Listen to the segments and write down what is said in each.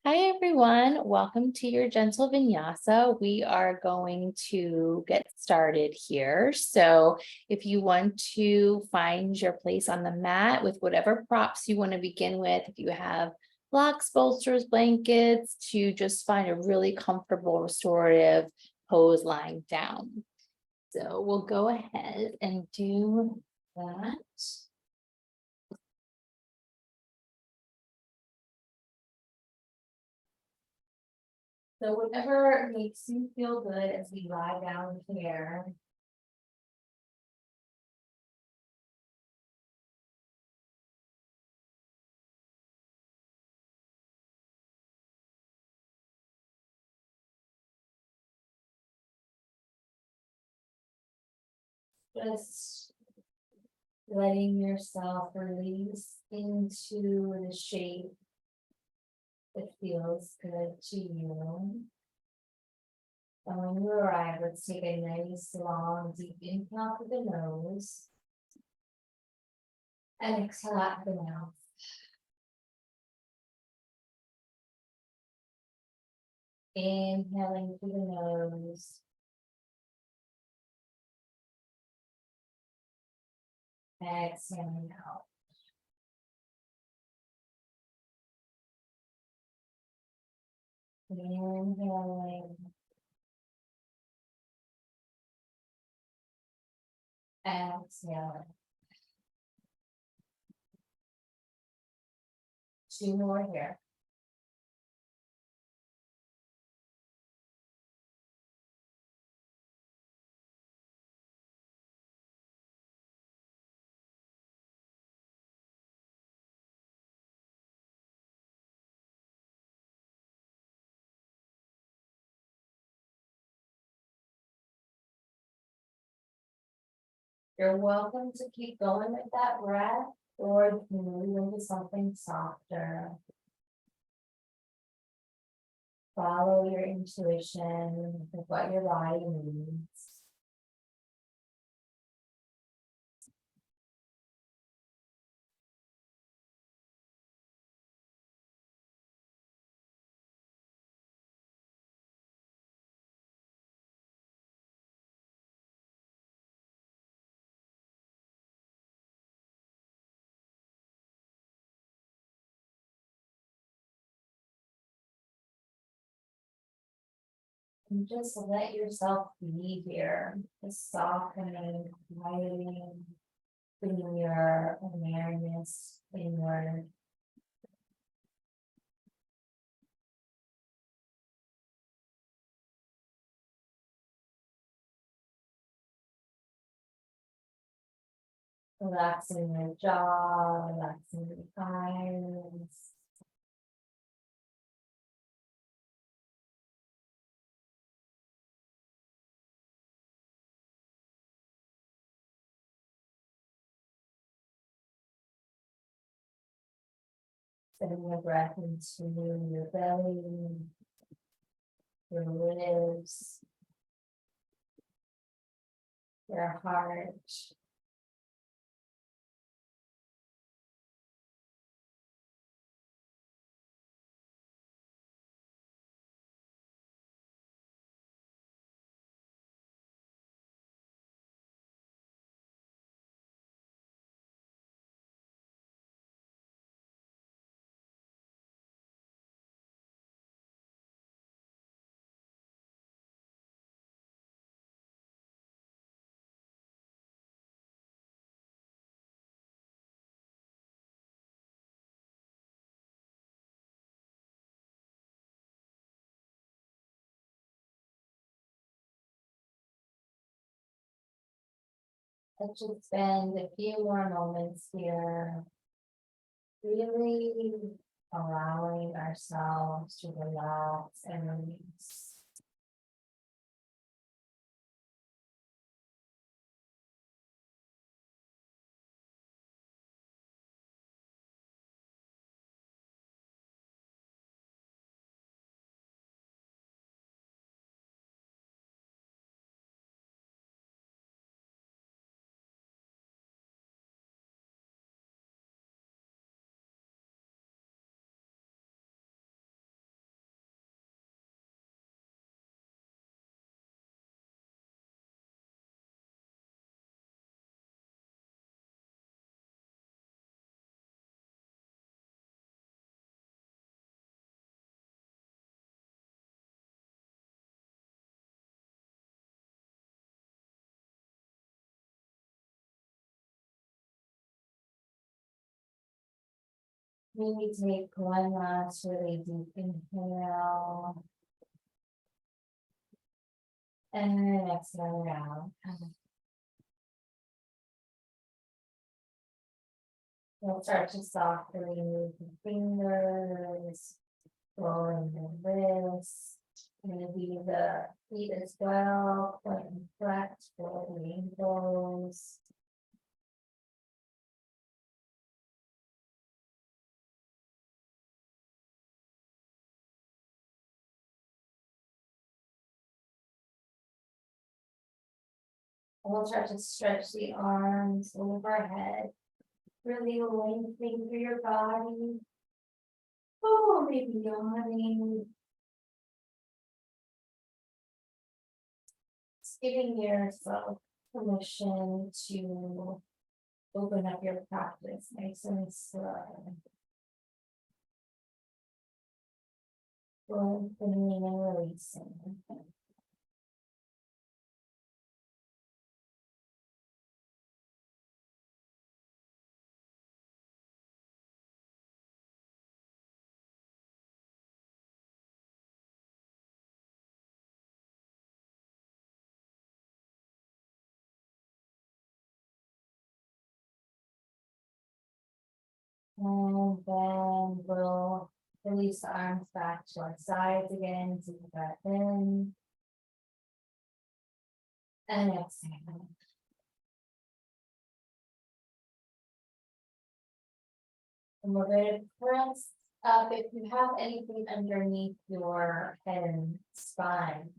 Hi, everyone. Welcome to your gentle vinyasa. We are going to get started here. So if you want to find your place on the mat with whatever props you want to begin with, if you have blocks, bolsters, blankets, to just find a really comfortable restorative pose lying down. So we'll go ahead and do that. So whatever makes you feel good as we lie down here. Just letting yourself release into the shape that feels good to you. And when you arrive, let's take a nice, long, deep inhale through the nose and exhale out the mouth. Inhaling through the nose. Exhaling out. Inhaling. Exhaling. Two more here. You're welcome to keep going with that breath, or you can move into something softer. Follow your intuition with what your body needs. And just let yourself be here, just softening, quieting, bringing your awareness inward. Relaxing your jaw, relaxing your thighs. Sending your breath into your belly, your ribs, your heart. Let's just spend a few more moments here, really allowing ourselves to relax and release. Maybe take one last really deep inhale. And exhale out. We'll start to softly move the fingers, rolling the wrists, maybe the feet as well, point and flex, roll the ankles. And we'll start to stretch the arms overhead, really lengthening through your body. Oh, maybe yawning. Giving yourself permission to open up your practice nice and slow. Lengthening and releasing. And then we'll release the arms back to our sides again, deep breath in. And exhale. And we're going to press up. If you have anything underneath your head and spine,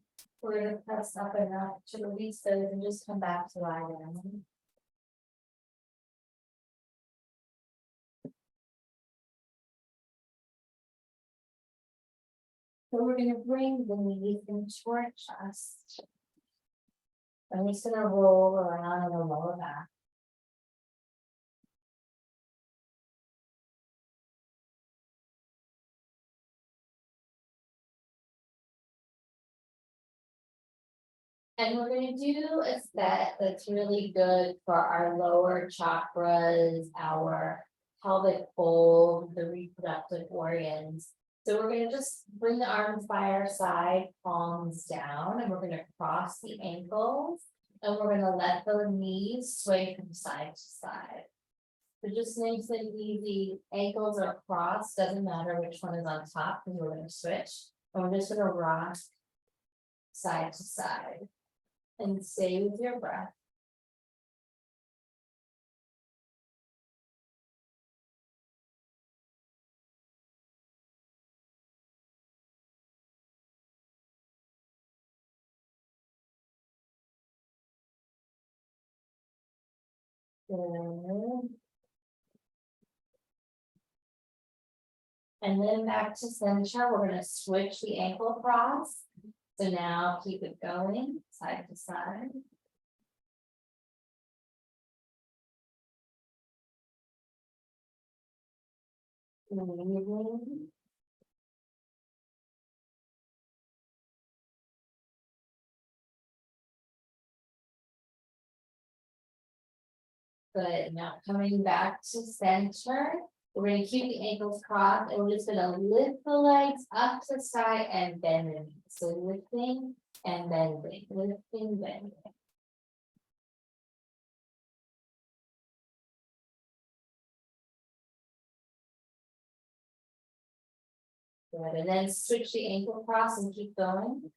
we're going to press up enough to release those and just come back to lie down. So we're going to bring the knees into our chest. I'm just going to roll around in the lower back. And we're going to do a set that's really good for our lower chakras, our pelvic bowl, the reproductive organs. So we're going to just bring the arms by our side, palms down, and we're going to cross the ankles, and we're going to let the knees sway from side to side. So just nice and easy, ankles are crossed, doesn't matter which one is on top because we're going to switch. And we're just going to rock side to side. And stay with your breath. Good. And then back to center, we're going to switch the ankle cross. So now keep it going side to side. Breathing. Good. Now coming back to center, we're going to keep the ankles crossed, and we're just going to lift the legs up to the side and bend the knees. So lifting and bending, lifting, bending. Good. And then switch the ankle cross and keep going.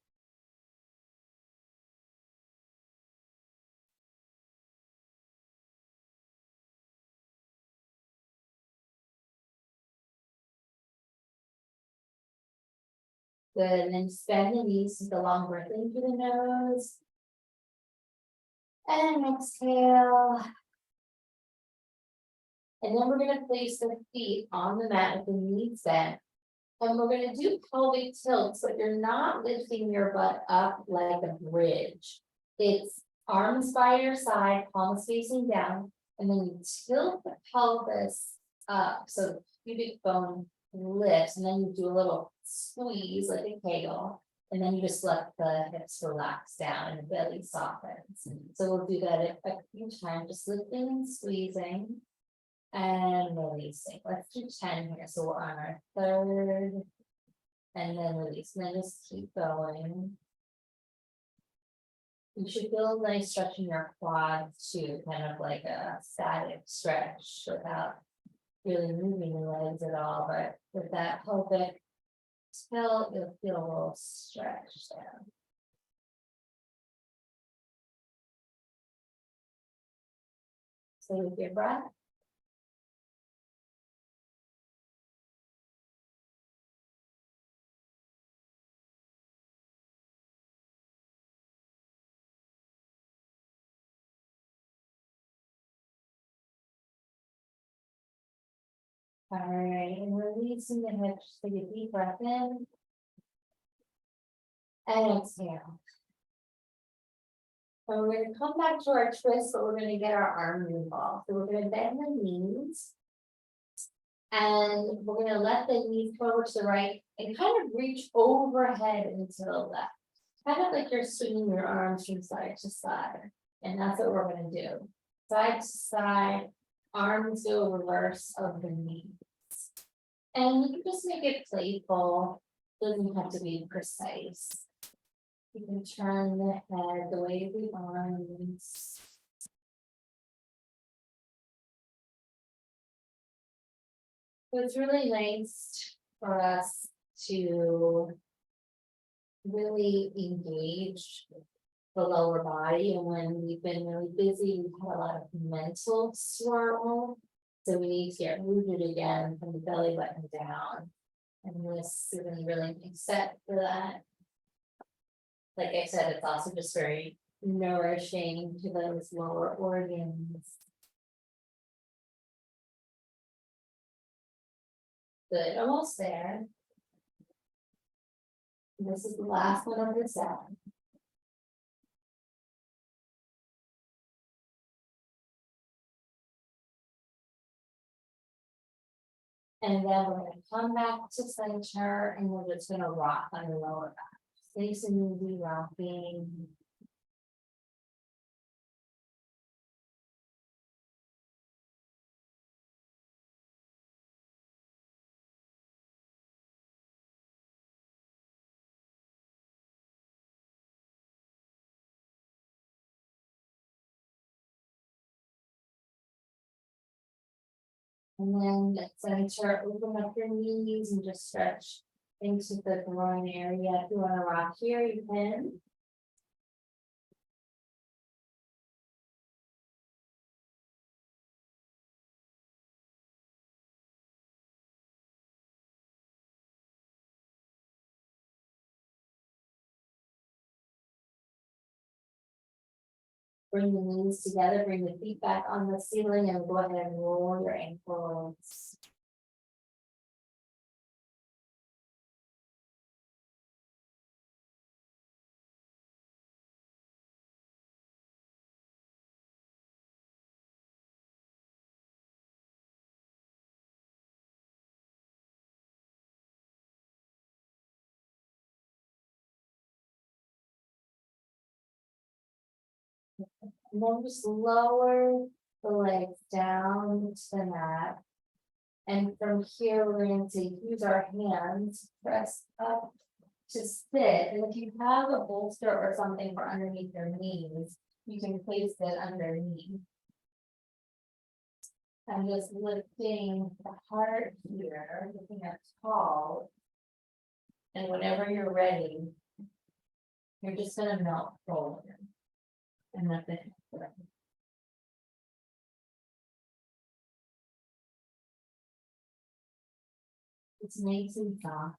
Good, and then bend the knees with the long breath in through the nose. And exhale. And then we're going to place the feet on the mat with the knees bent. And we're going to do pelvic tilt, so you're not lifting your butt up like a bridge. It's arms by your side, palms facing down, and then you tilt the pelvis up so the pubic bone lifts, and then you do a little squeeze like a kegel, and then you just let the hips relax down and the belly softens. So we'll do that a few times, just lifting and squeezing. And releasing. Let's do 10 here. So we're on our third. And then release. And then just keep going. You should feel a nice stretch in your quads too, kind of like a static stretch without really moving your legs at all. But with that pelvic tilt, you'll feel a little stretch there. Stay with your breath. All right, and releasing the hips, take a deep breath in. And exhale. So we're gonna come back to our twist, but we're gonna get our arms involved. So we're gonna bend the knees. And we're gonna let the knees go to the right and kind of reach overhead into the left. Kind of like you're swinging your arms from side to side. And that's what we're gonna do. Side to side, arms go reverse of the knees. And you can just make it playful, doesn't have to be precise. You can turn the head, the way of the arms. So it's really nice for us to really engage the lower body. And when we've been really busy, we've had a lot of mental swirl. So we need to get rooted again from the belly button down. And this is a really big set for that. Like I said, it's also just very nourishing to those lower organs. Good, almost there. This is the last one of the set. And then we're going to come back to center and we're just going to rock on the lower back. Nice and easy rocking. And then at center, open up your knees and just stretch into the groin area. If you want to rock here, you can. Bring the knees together, bring the feet back on the ceiling, and go ahead and roll your ankles. And then just lower the legs down to the mat. And from here, we're going to use our hands, press up to sit. And if you have a bolster or something for underneath your knees, you can place it underneath. I'm just lifting the heart here, looking up tall. And whenever you're ready, you're just going to melt forward. And that's it. It's nice and soft.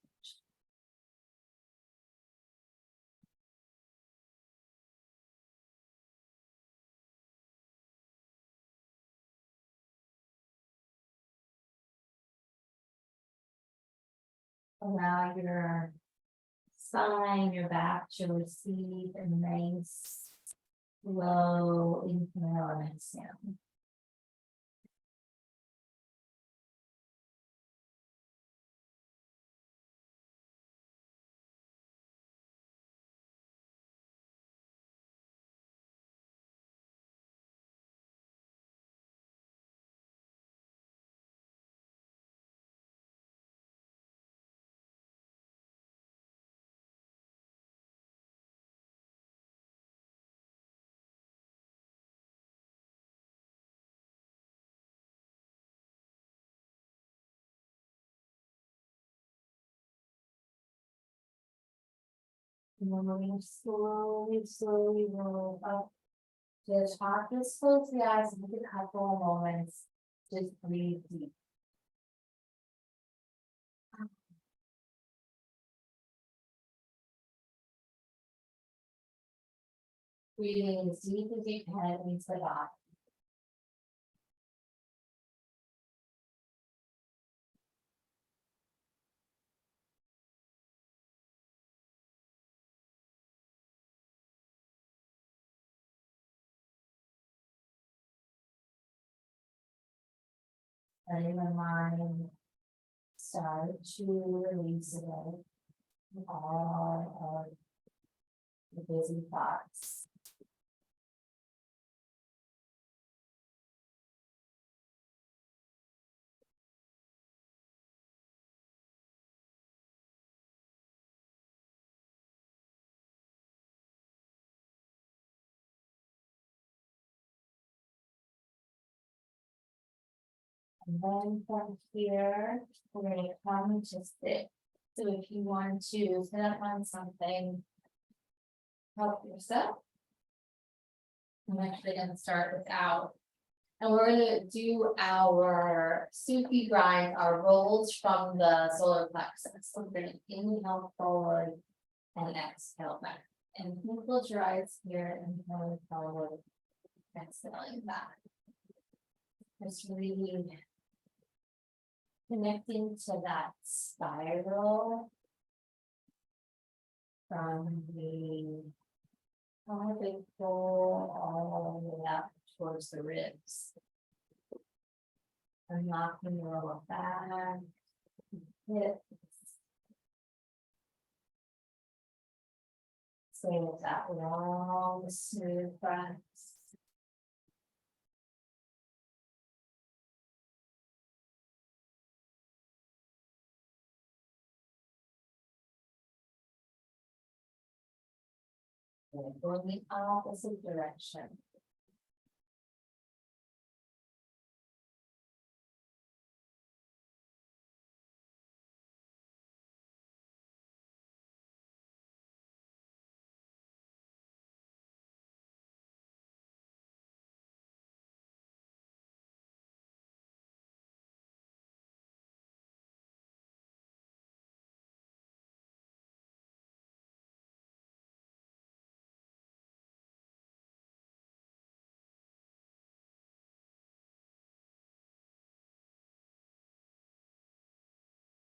Allow your spine, your back to receive a nice slow inhale and exhale. Moving slowly roll up. Just just close the eyes and take a couple of moments. Just breathe deep. Breathing as deep as you can into the body. Letting the mind start to release away all of the busy thoughts. And then from here, we're going to come to sit. So if you want to sit up on something, help yourself. I'm actually going to start without. And we're going to do our Suki grind, our rolls from the solar plexus. So we're going to inhale forward and exhale back. And you can close your eyes here and inhale forward, exhaling back. Just really connecting to that spiral from the pelvic floor all the way up towards the ribs. Unlocking your lower back, hips. Stay with that long, smooth breaths. And going the opposite direction.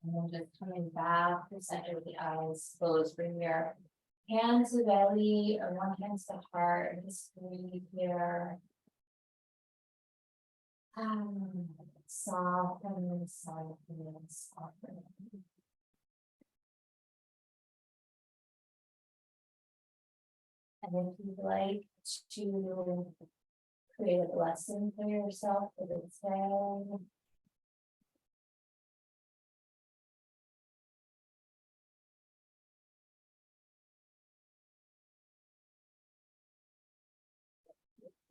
And then just coming back to the center of the eyes closed. Bring your hands to belly or one hand to the heart. And just breathe here. Soften, soften, soften. And if you'd like to create a blessing for yourself for this day.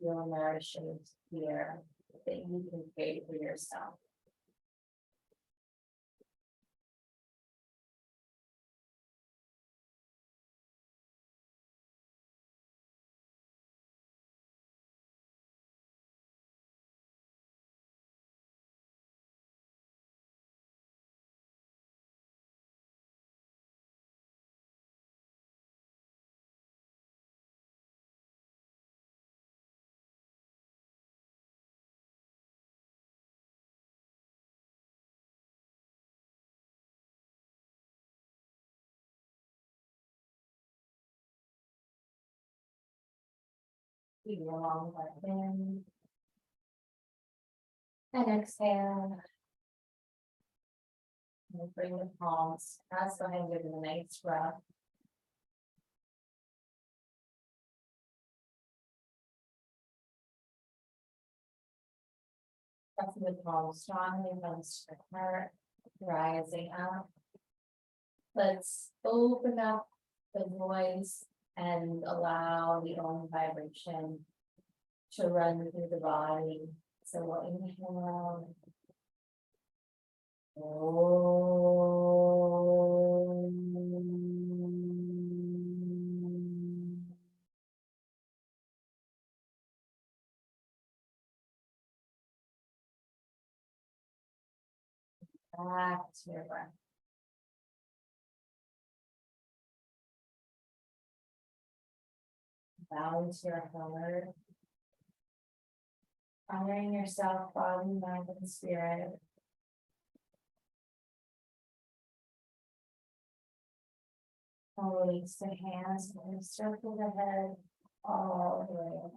Feel nourishing here that you can create for yourself. Keep your long breath in. And exhale. And bring the palms. Let's go ahead and give it a nice breath. Press the palms strongly against the heart, rising up. Let's open up the voice and allow the own vibration to run through the body. So we'll inhale. Om. Back to your breath. Bow into your heart. Honoring yourself, body, mind, and spirit. Release the hands and circle the head all the way around.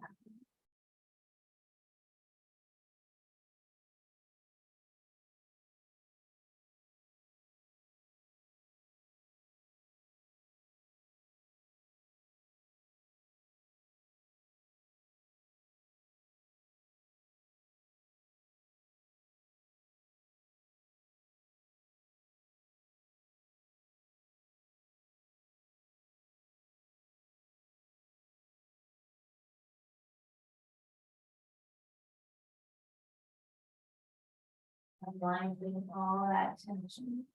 Unwinding all that tension.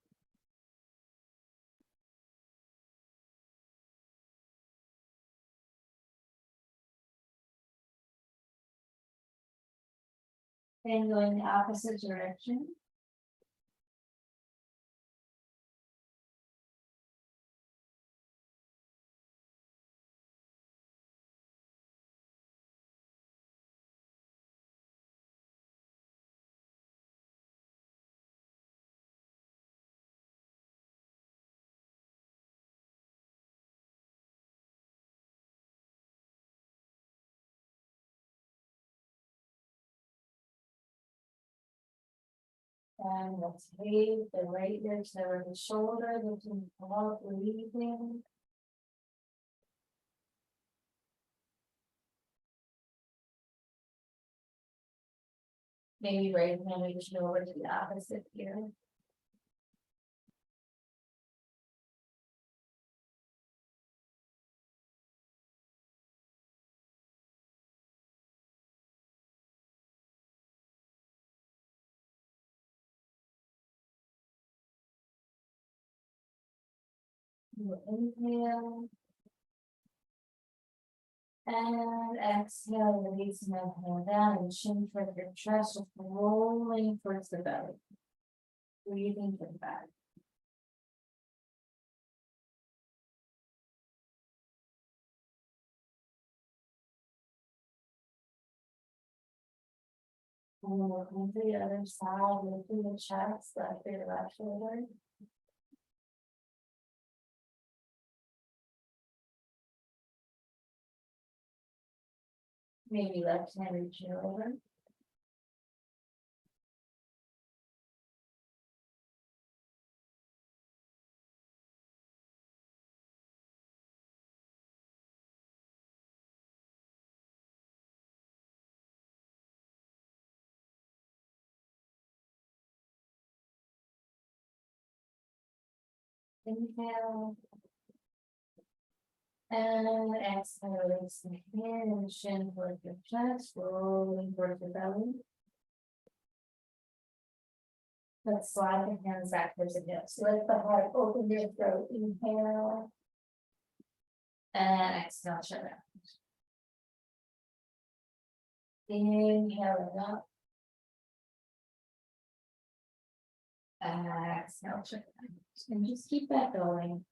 Then going the opposite direction. And let's leave the right ear to the shoulder, lifting up, breathing. Maybe right hand reaching over to the opposite ear. Inhale. And exhale, releasing that hand down and chin towards your chest, just rolling towards the belly. Breathing to the back. And then we'll come to the other side, lifting the chest, left ear, left shoulder. Maybe left hand reaching over. Inhale. And exhale, release the hand and chin towards your chest, rolling towards your belly. Let's slide the hands back towards the hips. Lift the heart, open your throat, inhale. And exhale, shut out. Inhale up. And exhale, shut out. And just keep that going.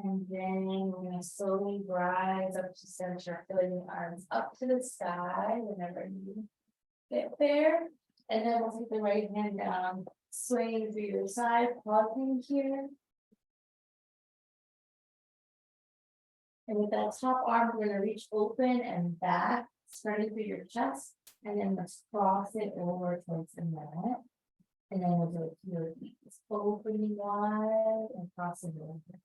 And then we're gonna slowly rise up to center, filling the arms up to the sky whenever you get there. And then we'll take the right hand down, swaying to your side, pausing here. And with that top arm, we're gonna reach open and back, starting through your chest, and then let's cross it over towards the mat. And then we'll do it to your feet, just opening wide and crossing over.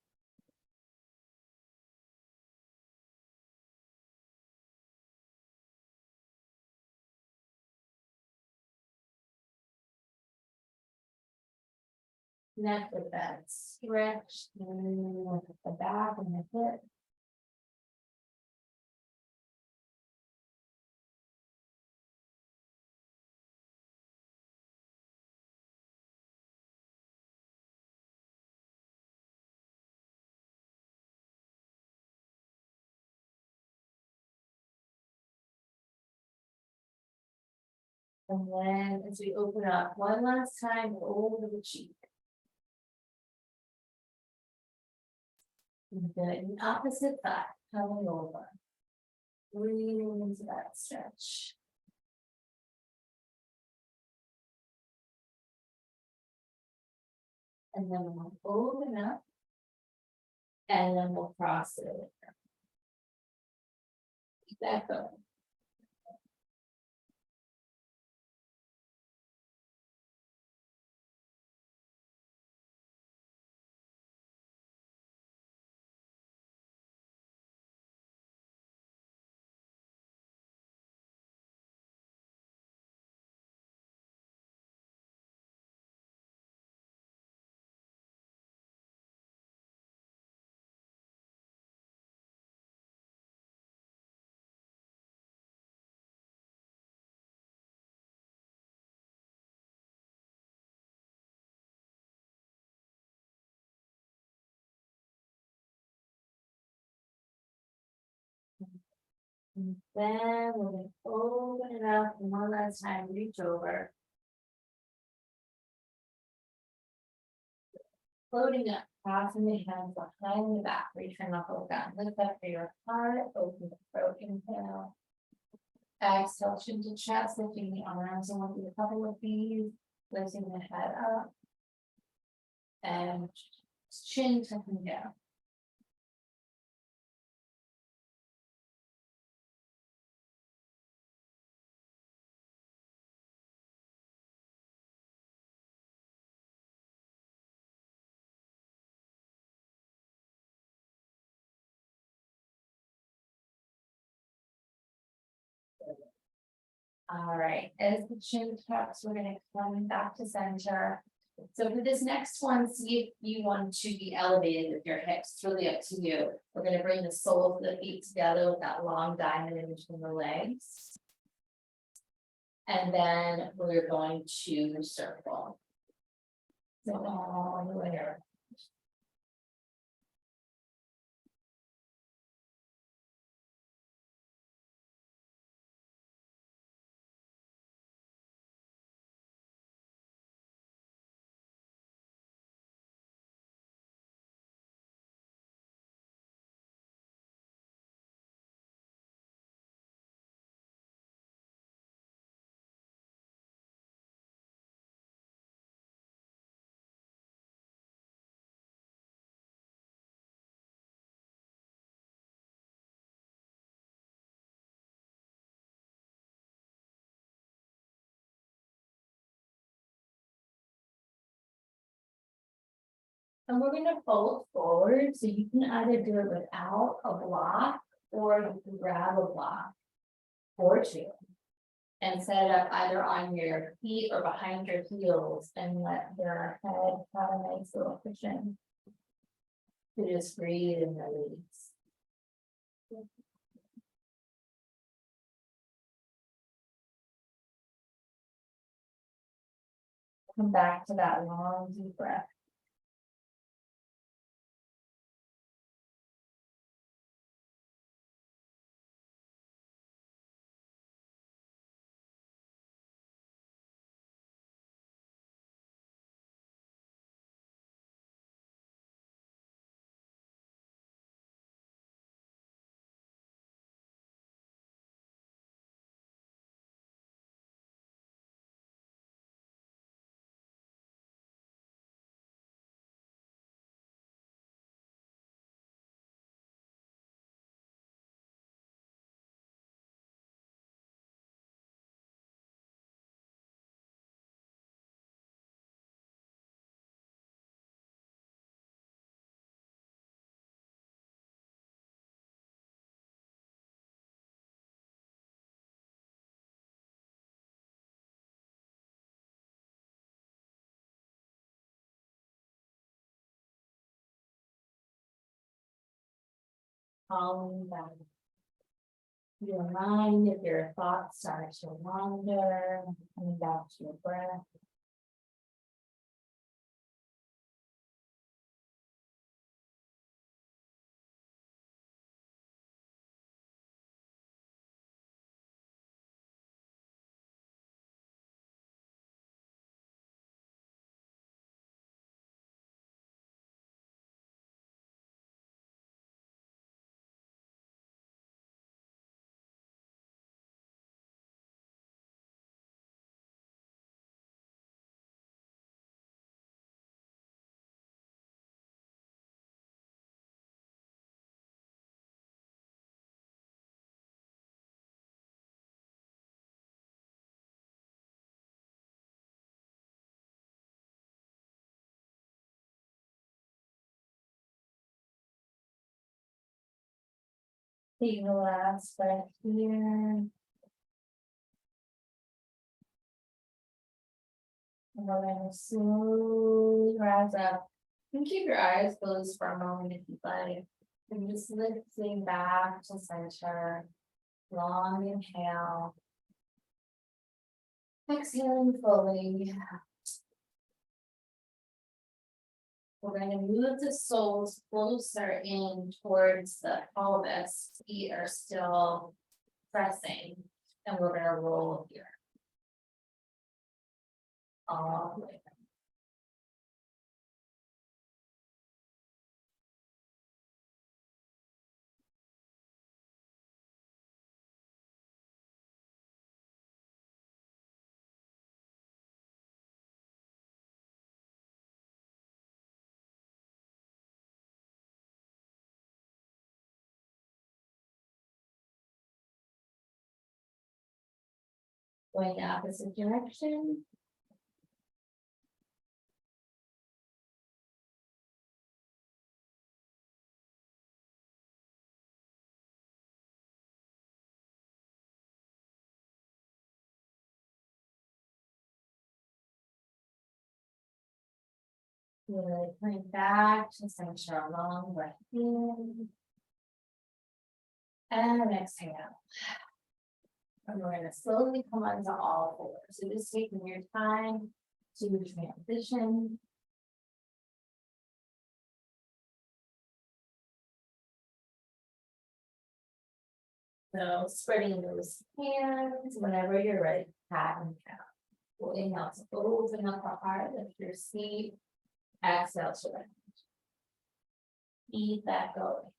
Neck with that stretch, and look at the back and the hip. And then as we open up one last time over the cheek. And then the opposite side, coming over. Breathing into that stretch. And then we'll open up. And then we'll cross it over. Keep that going. And then we're gonna open it up and one last time, reach over. Floating up, crossing the hands behind the back, reach for knuckles down, lift up for your heart, open the throat, inhale. Exhale, chin to chest, lifting the arms, and we'll do a couple of these, lifting the head up. And chin tucking down. All right, as the chin tucks, we're gonna come back to center. So for this next one, see if you want to be elevated with your hips, it's really up to you. We're gonna bring the soles of the feet together with that long diamond in between the legs. And then we're going to circle. So all the way around. And we're gonna fold forward, so you can either do it without a block, or you can grab a block. Or two. And set it up either on your feet or behind your heels and let your head have a nice little cushion. To just breathe and release. Come back to that long deep breath. calling back your mind if your thoughts start to wander, coming back to your breath. Take the last breath here. And we're gonna slowly rise up. You can keep your eyes closed for a moment if you'd like. And just lifting back to center. Long inhale. Exhaling fully. We're going to move the soles closer in towards the pelvis. Feet are still pressing. And we're going to roll here. All the way. Going the opposite direction. Really coming back to center, a long breath in. And exhale. And we're going to slowly come onto all fours. So just taking your time to transition. So spreading those hands whenever you're ready, pat and count. We'll inhale to open up the heart, lift your seat. Exhale to rest. Keep that going.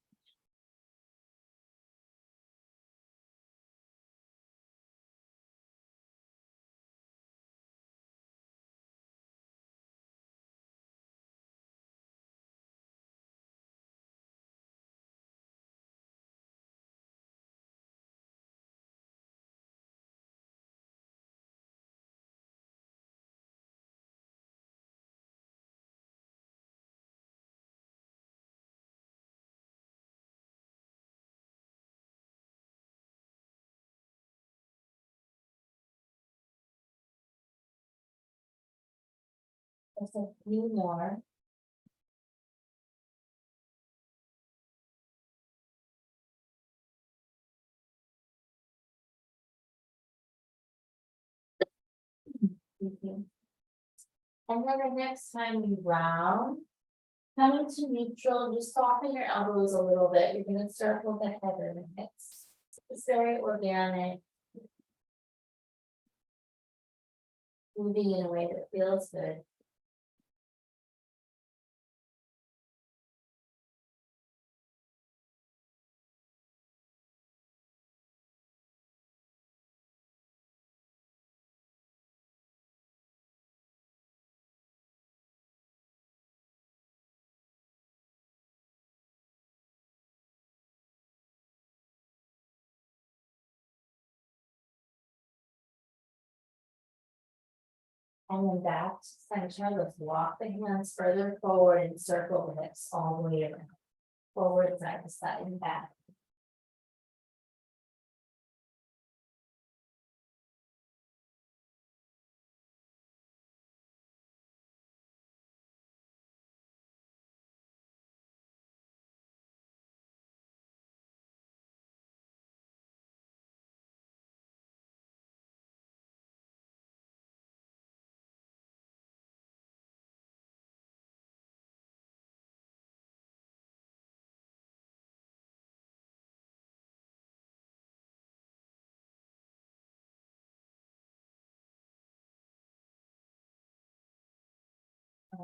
Just a few more. And then the next time you round, coming to neutral, just soften your elbows a little bit. You're going to circle the head and the hips. It's very organic. Moving in a way that feels good. And then back to center, let's walk the hands further forward and circle the hips all the way around. Forward, side to side, and back.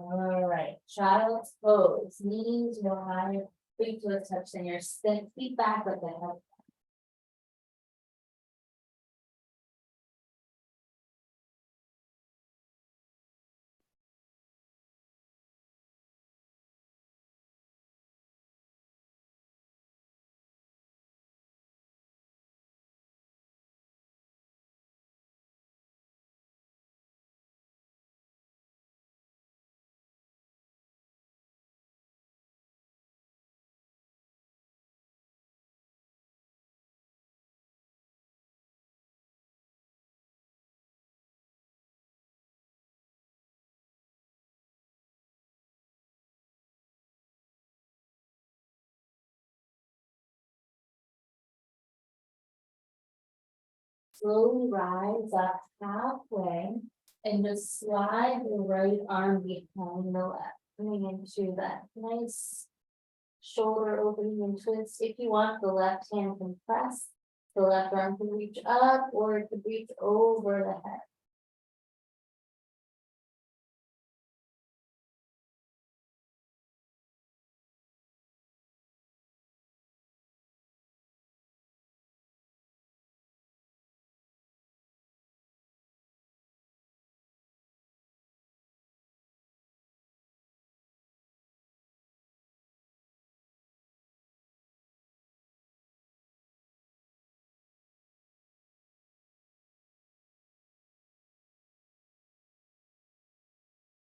All right, child's pose, knees wide, big toes touch, then your feet back with the head. Slowly rise up halfway and just slide the right arm behind the left, coming into that nice shoulder opening and twist. If you want, the left hand can press, the left arm can reach up or it could reach over the head.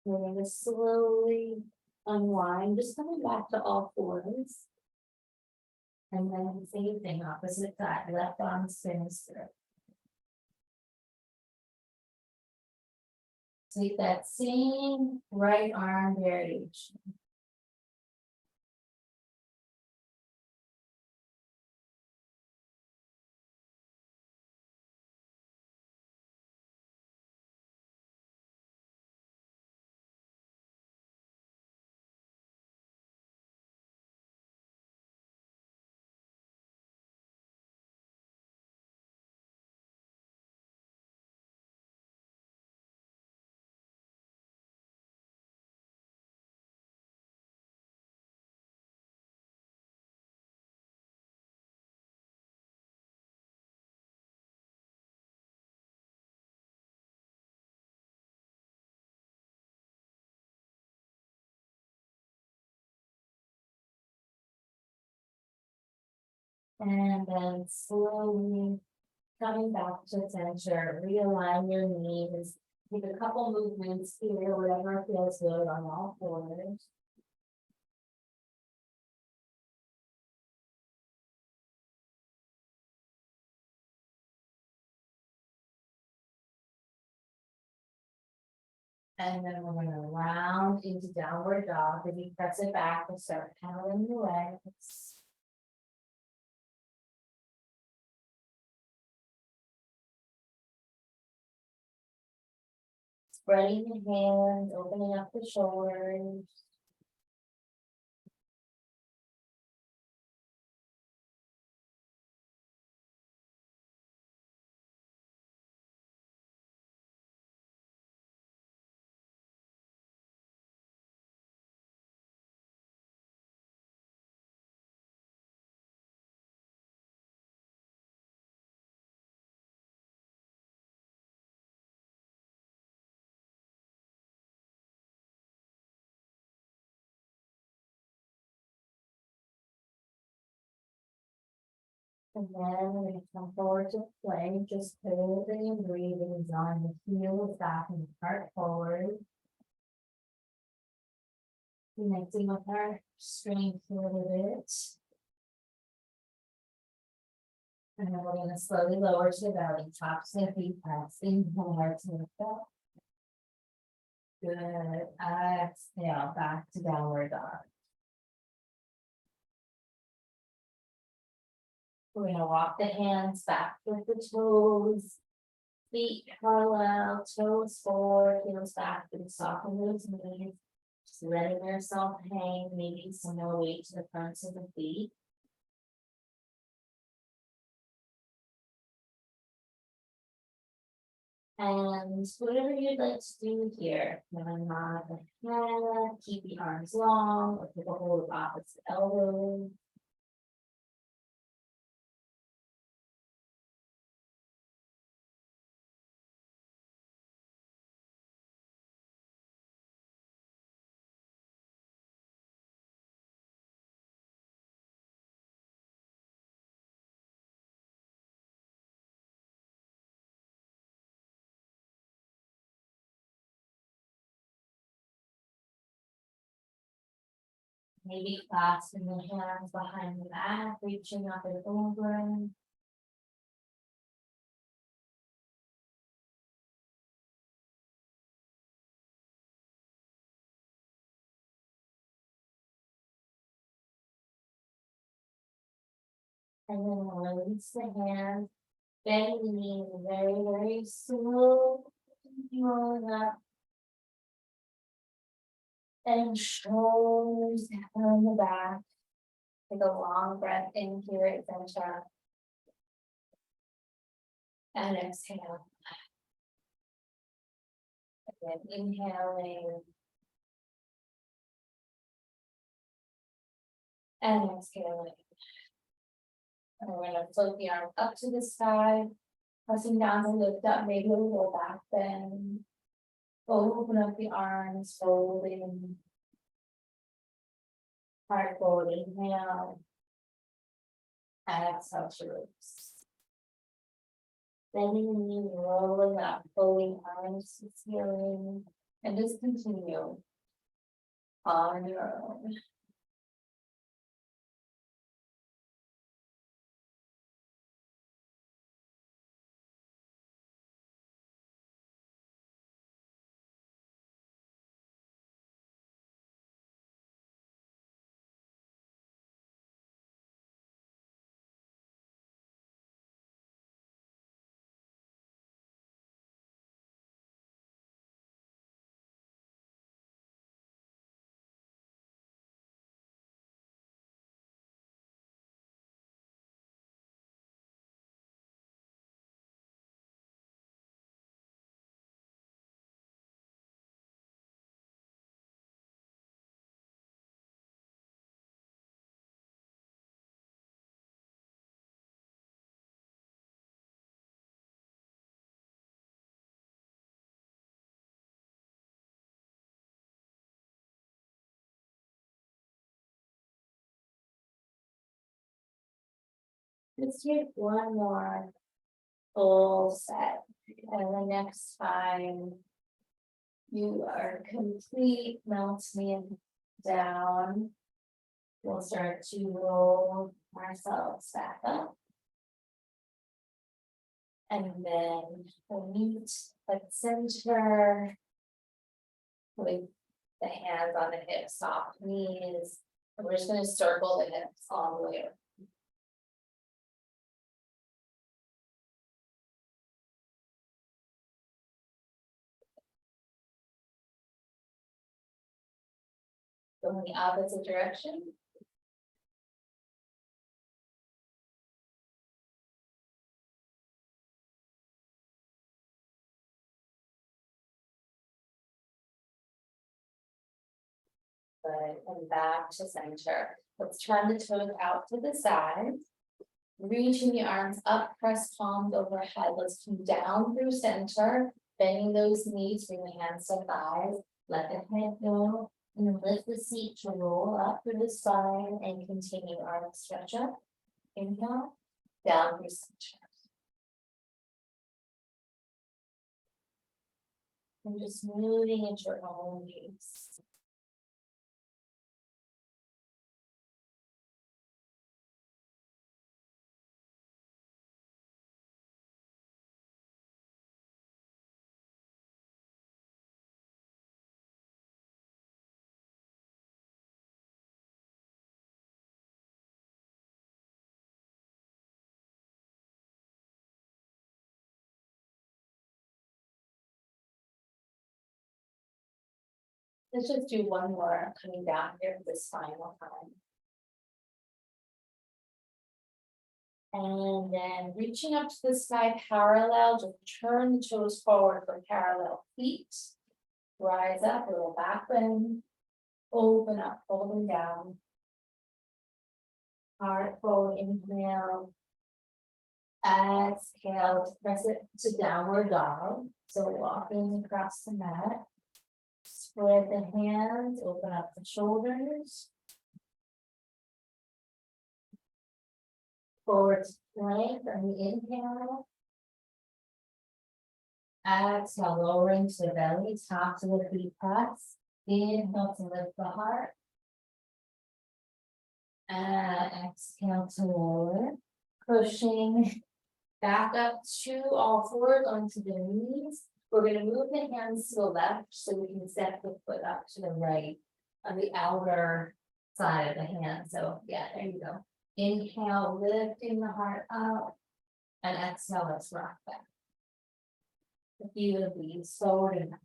We're going to slowly unwind, just coming back to all fours. And then the same thing, opposite side, left arm spins through. Take that same right arm variation. And then slowly coming back to center, realign your knees. Take a couple movements here, whatever feels good on all fours. And then we're going to round into downward dog. If you press it back, we'll start pedaling the legs. Spreading the hands, opening up the shoulders. And then we're going to come forward to plank, just holding and breathing, drawing the heels back and the heart forward. Connecting with our strength a little bit. And then we're going to slowly lower to the belly, tops the feet, pressing hard to the back. Good. Exhale, back to downward dog. We're going to walk the hands back with the toes. Feet parallel, toes forward, heels back, and soften those knees. Just letting yourself hang, maybe some more weight to the fronts of the feet. And whatever you'd like to do here, nod the head, keep the arms long, or take a hold of opposite elbow. Maybe clasping the hands behind the back, reaching up and over. And then release the hands, bend the knees very, very slow, rolling up. And shoulders down on the back. Take a long breath in here at center. And exhale. Again, inhaling. And exhaling. And we're gonna float the arm up to the sky, pressing down to lift up, maybe a little back bend. Open up the arms, folding. Heart forward, inhale. And exhale to release. Bending the knees, rolling up, folding arms to ceiling, and just continue on your own. Let's take one more full set, and the next time you are complete, melting down, we'll start to roll ourselves back up. And then we'll meet at center with the hands on the hips, soft knees. And we're just gonna circle the hips all the way around. Go in the opposite direction. Good, and back to center. Let's turn the toes out to the side. Reaching the arms up, press palms overhead. Let's come down through center, bending those knees, bring the hands to thighs, let the head go, and then lift the seat to roll up through the spine and continue arm stretch up. Inhale, down through center. And just moving at your own pace. Let's just do one more coming down here this final time. And then reaching up to the sky parallel, just turn the toes forward for parallel feet. Rise up, little back bend. Open up, holding down. Heart forward, inhale. Exhale, press it to downward dog. So walking across the mat. Spread the hands, open up the shoulders. Forward plank on the inhale. Exhale, lowering to the belly, top to the feet press. Inhale to lift the heart. And exhale to lower. Pushing back up to all fours onto the knees. We're going to move the hands to the left so we can step the foot up to the right on the outer side of the hand. So yeah, there you go. Inhale, lifting the heart up, and exhale, let's rock back. A few of these forward and back.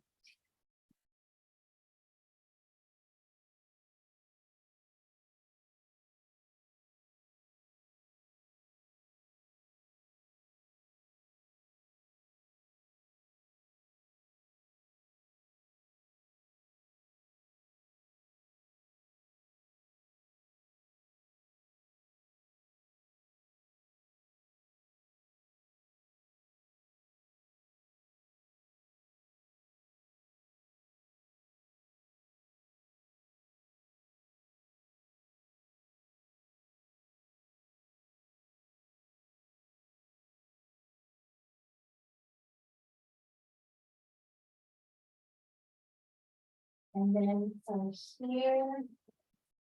And then from here,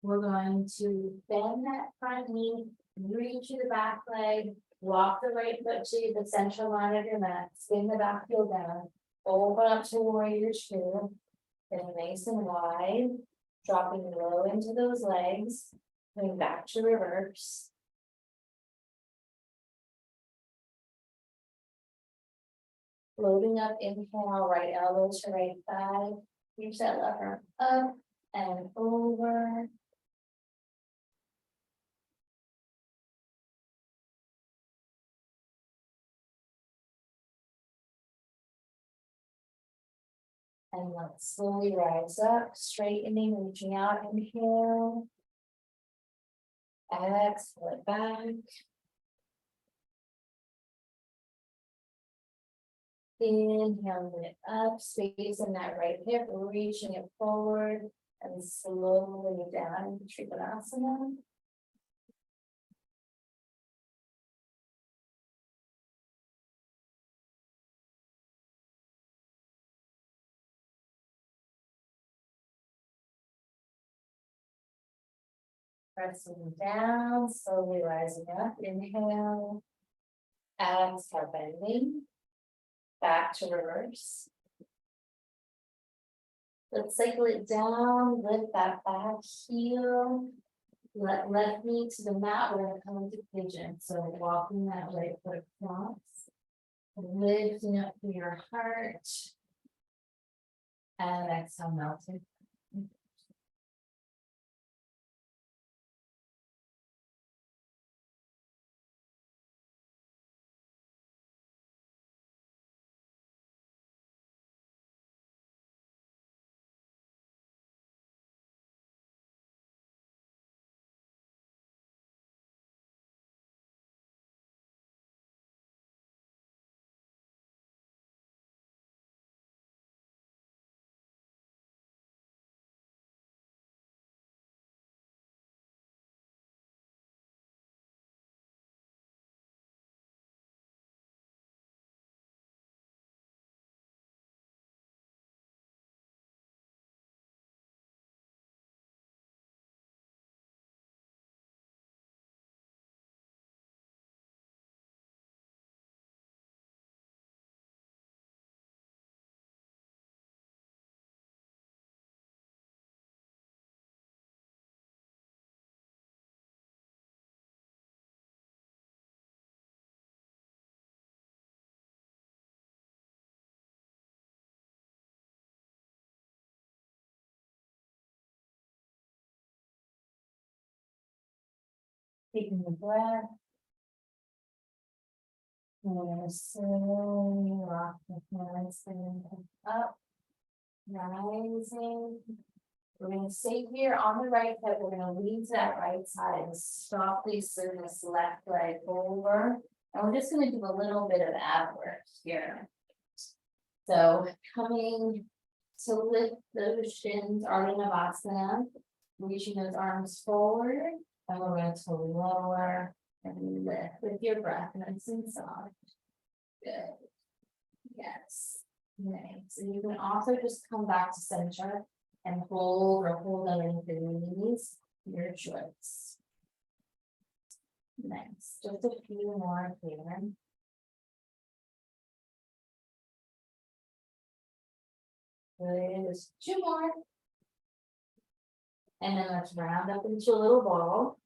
we're going to bend that front knee, reach to the back leg, walk the right foot to the central line of your mat, spin the back heel down, open up to warrior two, then nice and wide, dropping low into those legs, coming back to reverse. Loading up, inhale, right elbow to right thigh, reach that left arm up and over. And let's slowly rise up, straightening, reaching out, inhale. Exhale it back. Inhaling it up, space in that right hip, reaching it forward and slowly down into Trikonasana. Pressing down, slowly rising up, inhale. Exhale, bending. Back to reverse. Let's cycle it down, lift that back heel. Let left knee to the mat, we're gonna come into pigeon. So walking that right foot across. Lifting up through your heart. And exhale, melting. Taking the breath. We're gonna slowly rock the hands up, rising. We're gonna stay here on the right foot. We're gonna lean to that right side and softly swing this left leg over. And we're just gonna do a little bit of ab work here. So coming to lift those shins, Ardha Navasana, reaching those arms forward, and we're going to lower and lift with your breath, nice and soft. Good. Yes. Nice. And you can also just come back to center and hold or hold underneath the knees, your choice. Nice. Just a few more here. There's two more. And then let's round up into a little ball.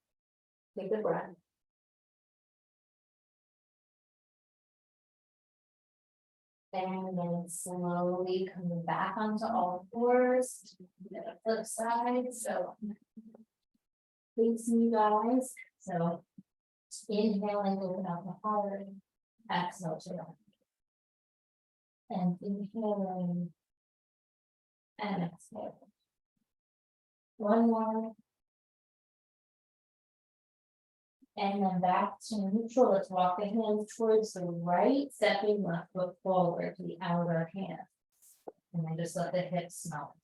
Take a breath. And then slowly coming back onto all fours. The flip side. So facing you guys. So inhaling, open up the heart. Exhale to down. And inhaling. And exhale. One more. And then back to neutral. Let's walk the hands towards the right, stepping left foot forward to the outer hand. And then just let the hips melt.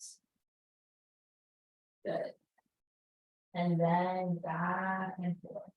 Good. And then back and forth.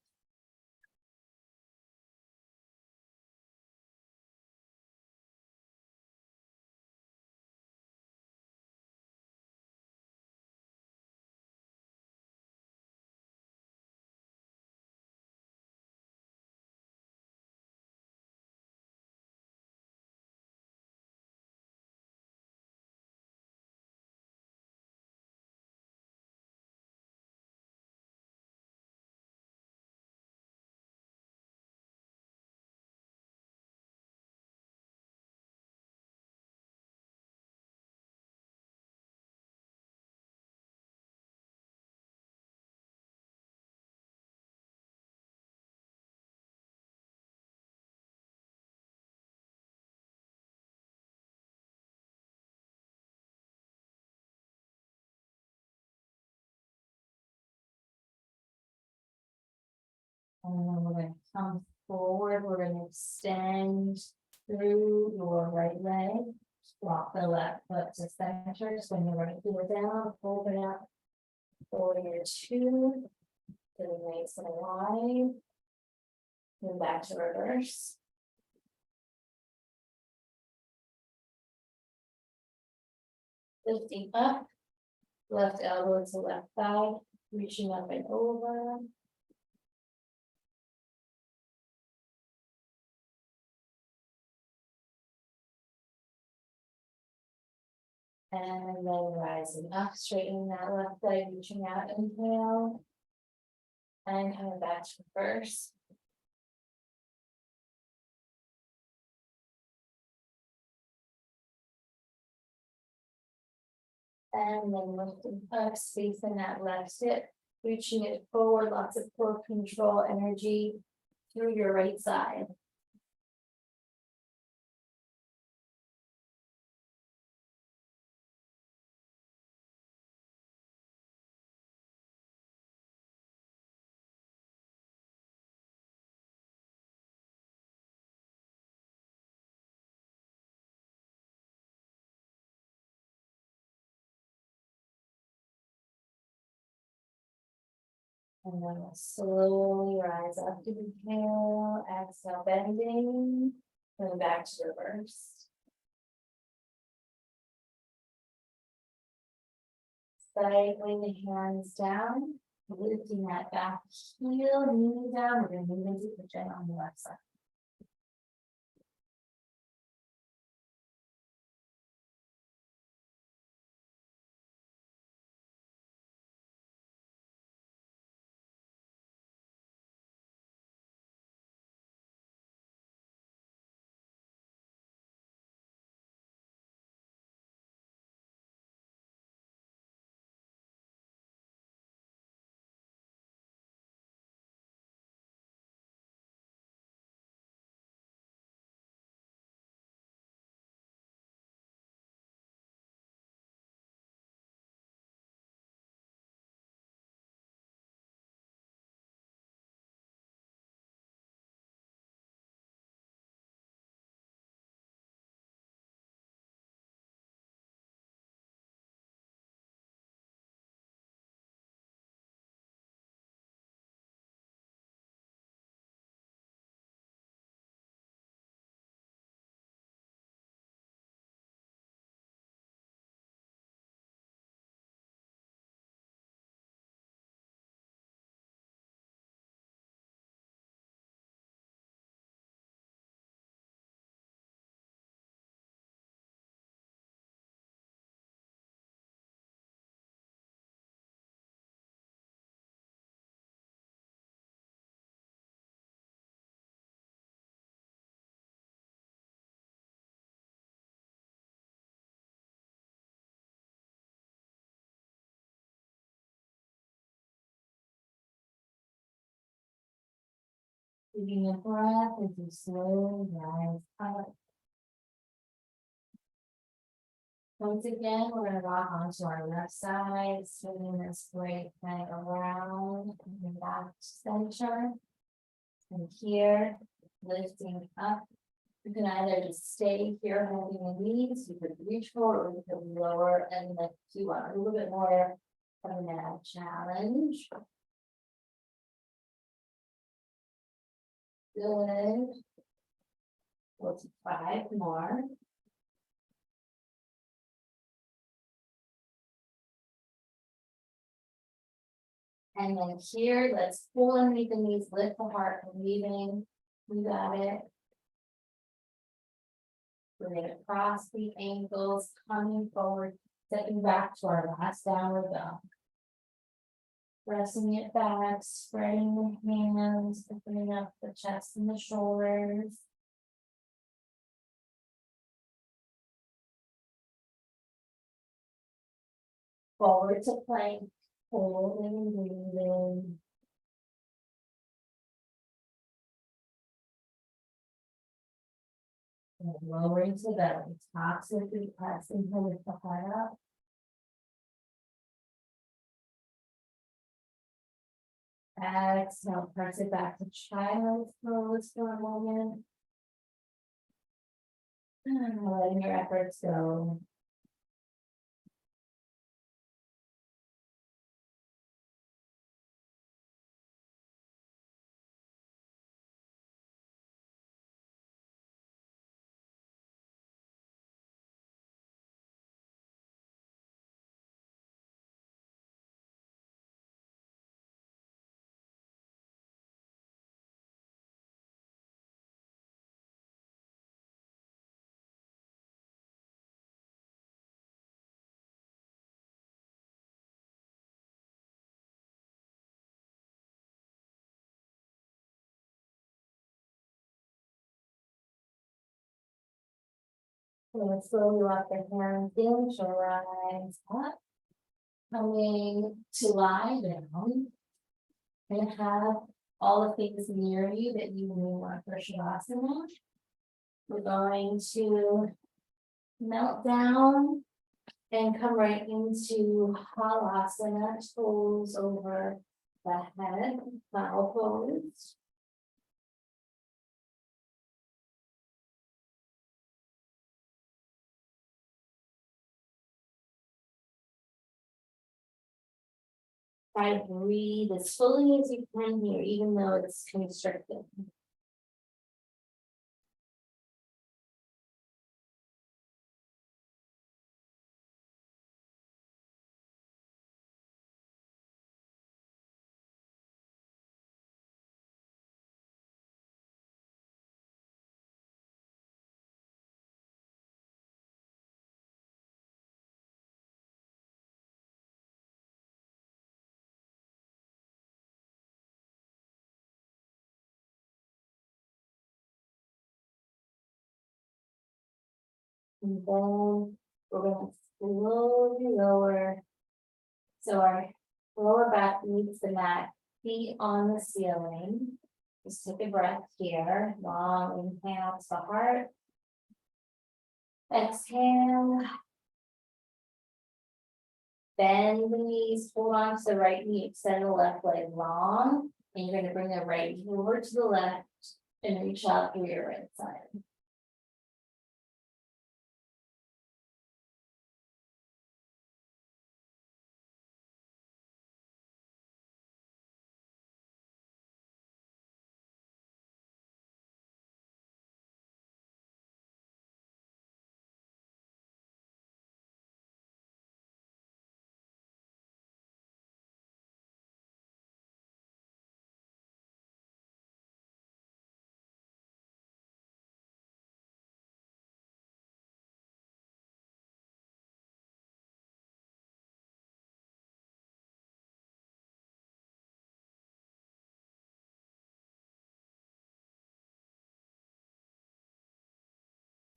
And then we're going to come forward. We're going to extend through your right leg. Walk the left foot to center. Swing the right heel down. Open up for your two. Get nice and wide. Move back to reverse. Lifting up. Left elbow to left thigh. Reaching up and over. And then rising up, straightening that left leg, reaching out, inhale. And coming back to reverse. And then lifting up, spacing that left hip, reaching it forward, lots of core control energy through your right side. And then we'll slowly rise up to inhale, exhale, bending, coming back to reverse. Cycling the hands down, lifting that back heel, knee down. We're going to move into pigeon on the left side. Taking a breath as you slowly rise up. Once again, we're gonna rock onto our left side, swinging this right leg around and back to center. And here, lifting up. You can either just stay here holding the knees, you could reach forward, or you could lower and lift you up. A little bit more of an ab challenge. Good. Go to 5 more. And then here, let's pull underneath the knees, lift the heart, leaving. We got it. We're gonna cross the ankles, coming forward, stepping back to our last downward dog. Pressing it back, spreading the hands, opening up the chest and the shoulders. Forward to plank, holding and breathing. And lowering to belly, tops of the pressing to lift the heart up. Exhale, press it back to child's pose for a moment. And letting your efforts go. So let's slowly walk the hands in, show rise up. Coming to lie down. And have all the things near you that you may want for Shavasana. We're going to melt down and come right into Halasana, toes over the head, bow pose. Try to breathe as fully as you can here, even though it's constricted. And then we're going to slowly lower. So our lower back meets the mat, feet on the ceiling. Just take a breath here. Long inhale to the heart. Exhale. Bend the knees, hold on to the right knee, extend the left leg long. And you're going to bring the right knee over to the left and reach out through your right side.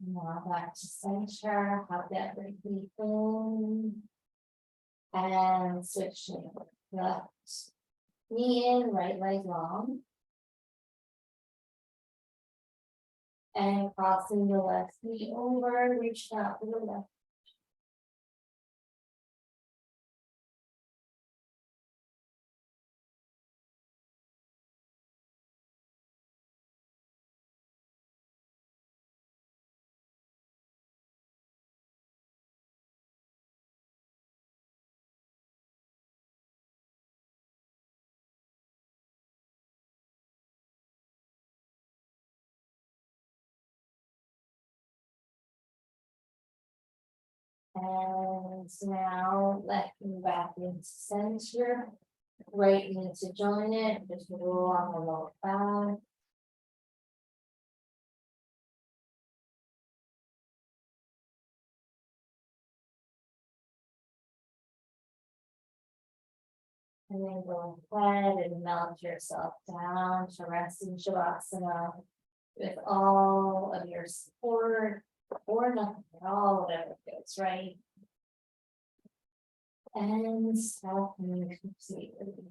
Now back to center, have that breathe in. And switch left knee in, right leg long. And crossing the left knee over, reach out to the left. And now left knee back into center, right knee to join it, just roll on the lower back. And then go ahead and melt yourself down to resting Shavasana with all of your support or nothing at all, whatever feels right. And soften completely.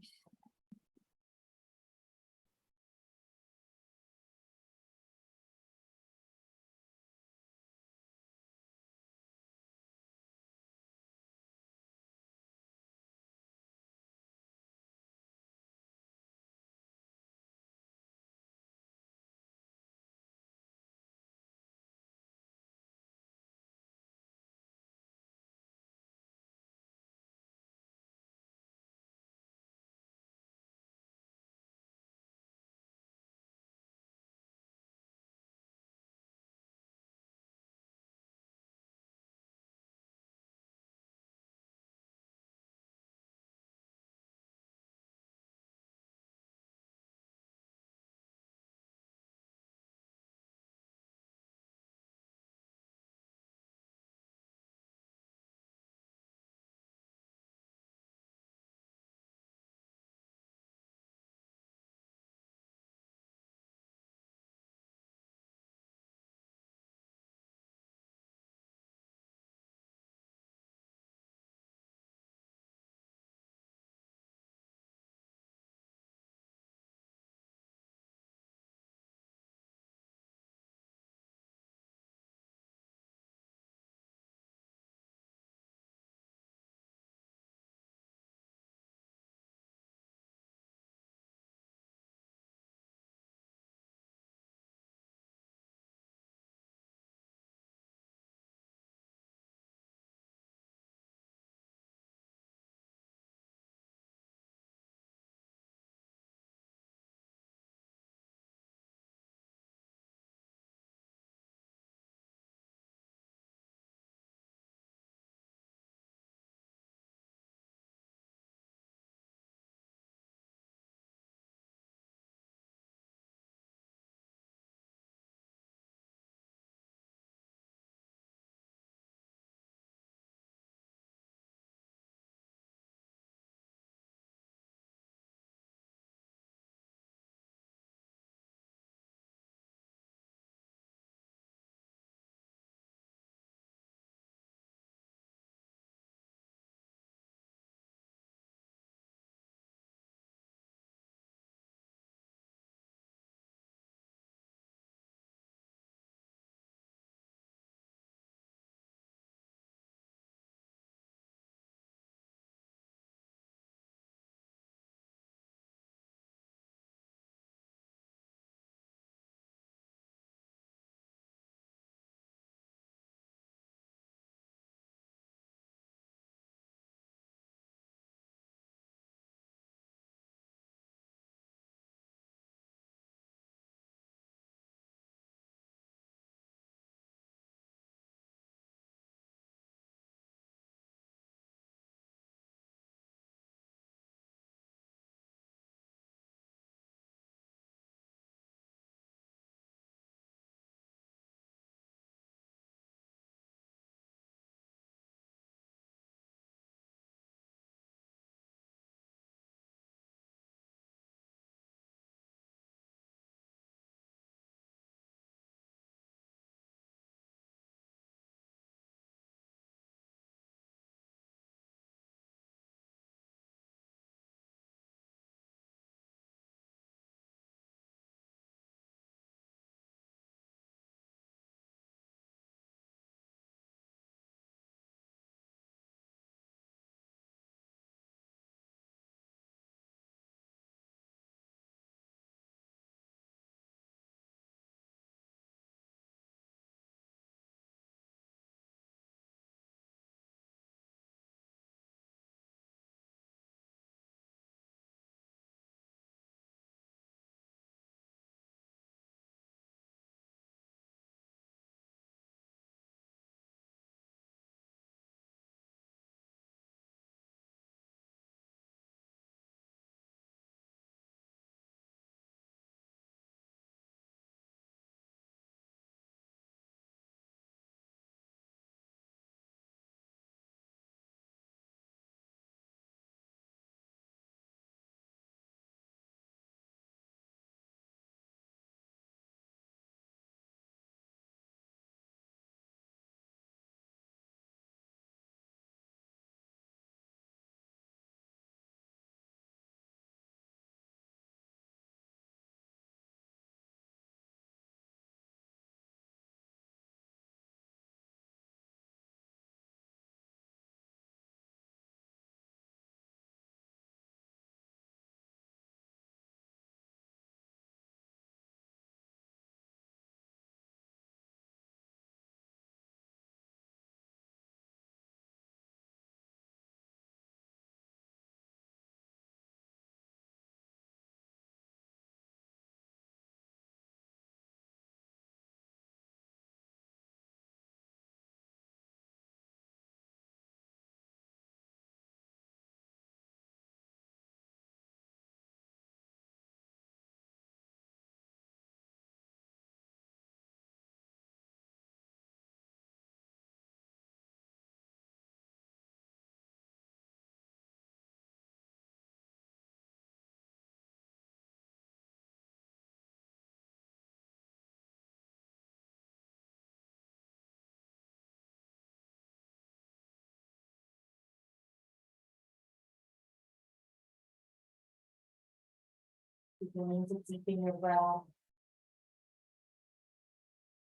Beginning to deepen your breath.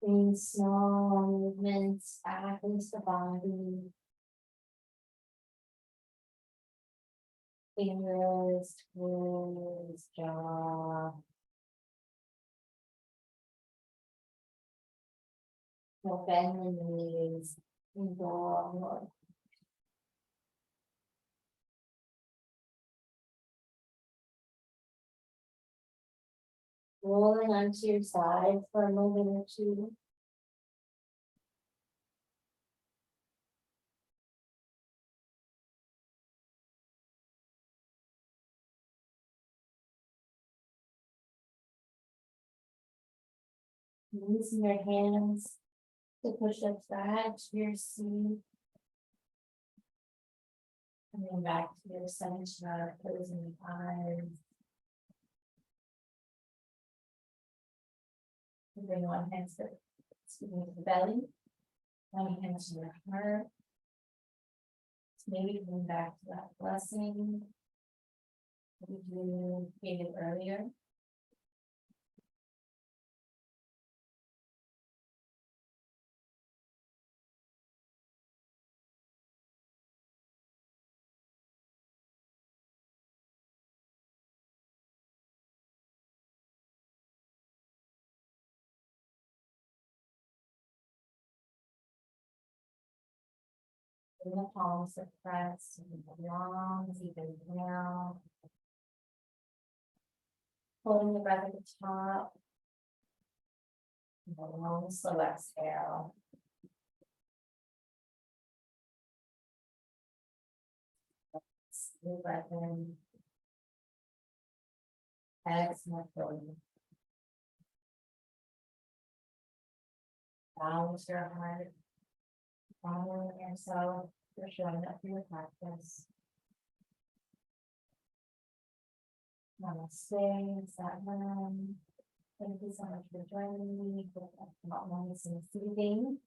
Bring small movements back into the body. Fingers, toes, jaw. No bend the knees and go onward. Rolling onto your side for a moment or two. Using your hands to push up back to your seat. Coming back to your center, closing the eyes. Bring one hand to the belly. One hand to your heart. Maybe coming back to that blessing that you created earlier. Bring the palms to press, long, deep inhale. Holding the breath at the top. And a long, slow exhale. Slow breath in. Exhale, fully. Balance your heart. Following yourself for showing up for your practice. Namaste, Satnam. Thank you so much for joining me for moments and soothing.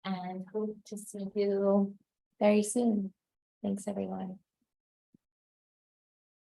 And hope to see you very soon. Thanks, everyone.